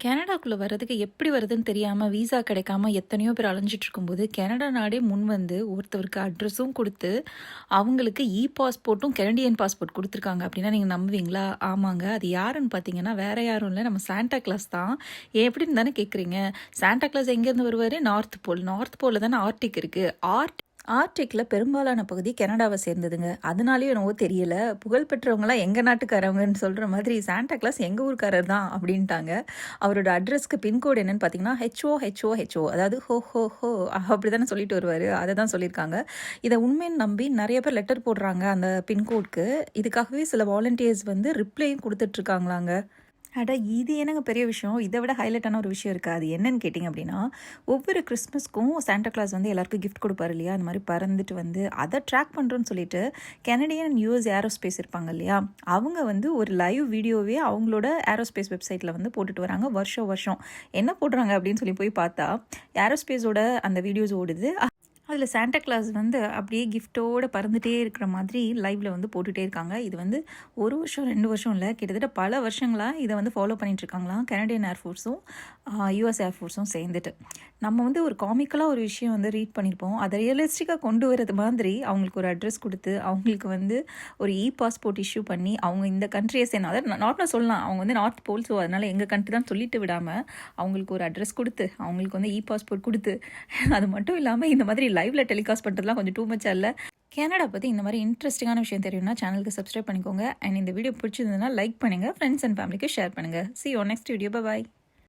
கனடாக்குள்ள வர்றதுக்கு எப்படி வருதுன்னு தெரியாம, விசா கிடைக்காம எத்தனையோ பேர் அலைஞ்சிட்டு இருக்கும்போது, கனடா நாடே முன் வந்து ஒருத்தவருக்கு அட்ரஸும் குடுத்து, அவங்களுக்கு பாஸ்போர்ட்டும், கனடியன் பாஸ்போர்ட் குடுத்துருக்காங்க அப்படின்னா நீங்க நம்புவீங்களா? ஆமாங்க. அது யாருன்னு பார்த்தீங்கன்னா, வேற யாரும் இல்ல. நம்ம சாண்டா கிளாஸ் தான். எப்படின்னு தானே கேட்குறீங்க? சாண்டா கிளாஸ் எங்கேருந்து வருவாரு? North pole. நார்த் போல்ல தானே ஆர்க்டிக் இருக்கு. ஆர்க்டிக்ல பெரும்பாலான பகுதி கனடாவை சேர்ந்ததுங்க. அதனாலயும் என்னவோ தெரியல, புகழ்பெற்றவங்கலாம் எங்க நாட்டுக்காரவங்கன்னு சொல்ற மாதிரி சாண்டா கிளாஸ் எங்க ஊர்க்காரர் தான் அப்படின்ட்டாங்க. அவரோட அட்ரஸ்க்கு பின்கோடு என்னன்னு பார்த்தீங்கன்னா, ஹெச்ஓ அதாவது ஹோ ஹோ ஹோ அப்படிதானே சொல்லிட்டு வருவாரு. அதை தான் சொல்லியிருக்காங்க. இதை உண்மைன்னு நம்பி நிறைய பேர் லெட்டர் போடுறாங்க அந்த பின்கோட்க்கு. இதுக்காகவே சில வாலண்டியர்ஸ் வந்து ரிப்ளையும் கொடுத்துட்ருக்காங்களாங்க. அட இது என்னங்க பெரிய விஷயம். இதை விட ஹைலைட்டான ஒரு விஷயம் இருக்குது. அது என்னன்னு கேட்டிங்க அப்படின்னா, ஒவ்வொரு கிறிஸ்மஸ்க்கும் சாண்டா கிளாஸ் வந்து எல்லாருக்கும் கிஃப்ட் கொடுப்பாரு இல்லையா? அந்த மாதிரி பறந்துட்டு வந்து அதை ட்ராக் பண்ணுறோன்னு சொல்லிட்டு கெனடியன் அண்ட் யூஎஸ் ஏரோஸ்பேஸ் இருப்பாங்க இல்லையா? அவங்க வந்து ஒரு லைவ் வீடியோவே அவங்களோட ஏரோஸ்பேஸ் வெப்சைட்டில் வந்து போட்டுட்டு வராங்க வருஷம் வருஷம். என்ன போடுறாங்க அப்படின்னு சொல்லி போய் பார்த்தா, ஏரோஸ்பேஸோட அந்த வீடியோஸ் ஓடுது. அதில் சாண்டா கிளாஸ் வந்து அப்படியே கிஃப்ட்டோடு பறந்துகிட்டே இருக்கிற மாதிரி லைவில் வந்து போட்டுகிட்டே இருக்காங்க. இது வந்து ஒரு வருஷம் 2 வருஷம் இல்லை, கிட்டத்தட்ட பல வருஷங்களாக இதை வந்து ஃபாலோ பண்ணிகிட்ருக்காங்களாம் கனடியன் ஏர்ஃபோர்ஸும் யூஎஸ் ஏர்ஃபோர்ஸும் சேர்ந்துட்டு. நம்ம வந்து ஒரு காமிக்கலாக ஒரு விஷயம் வந்து ரீட் பண்ணியிருப்போம். அதை ரியலிஸ்டிக்காக கொண்டு வரது மாதிரி அவங்களுக்கு ஒரு அட்ரஸ் கொடுத்து, அவங்களுக்கு வந்து ஒரு பாஸ்போர்ட் இஷ்யூ பண்ணி, அவங்க இந்த கண்ட்ரியை சேர்ந்து அதாவது நார்மலாக சொல்லலாம், அவங்க வந்து நார்த் போல், ஸோ அதனால் எங்கள் கண்ட்ரி தான் சொல்லிட்டு விடாமல் அவங்களுக்கு ஒரு அட்ரஸ் கொடுத்து, அவங்களுக்கு வந்து பாஸ்போர்ட் கொடுத்து, அது மட்டும் இல்லாமல் இந்த மாதிரி லைவ்ல டெலிகாஸ்ட் பண்ணுறதுலாம் கொஞ்சம் டூ மச்சா இல்லை? கனடா பற்றி இந்த மாதிரி இன்ட்ரெஸ்டிங்கான விஷயம் தெரியும்னா சேனலுக்கு சப்ஸ்கிரைப் பண்ணிக்கோங்க. அண்ட் இந்த வீடியோ பிடிச்சிருந்ததுன்னா லைக் பண்ணுங்கள், ஃப்ரெண்ட்ஸ் அண்ட் ஃபேமிலிக்கு ஷேர் பண்ணுங்கள். See you on next video. Bye bye.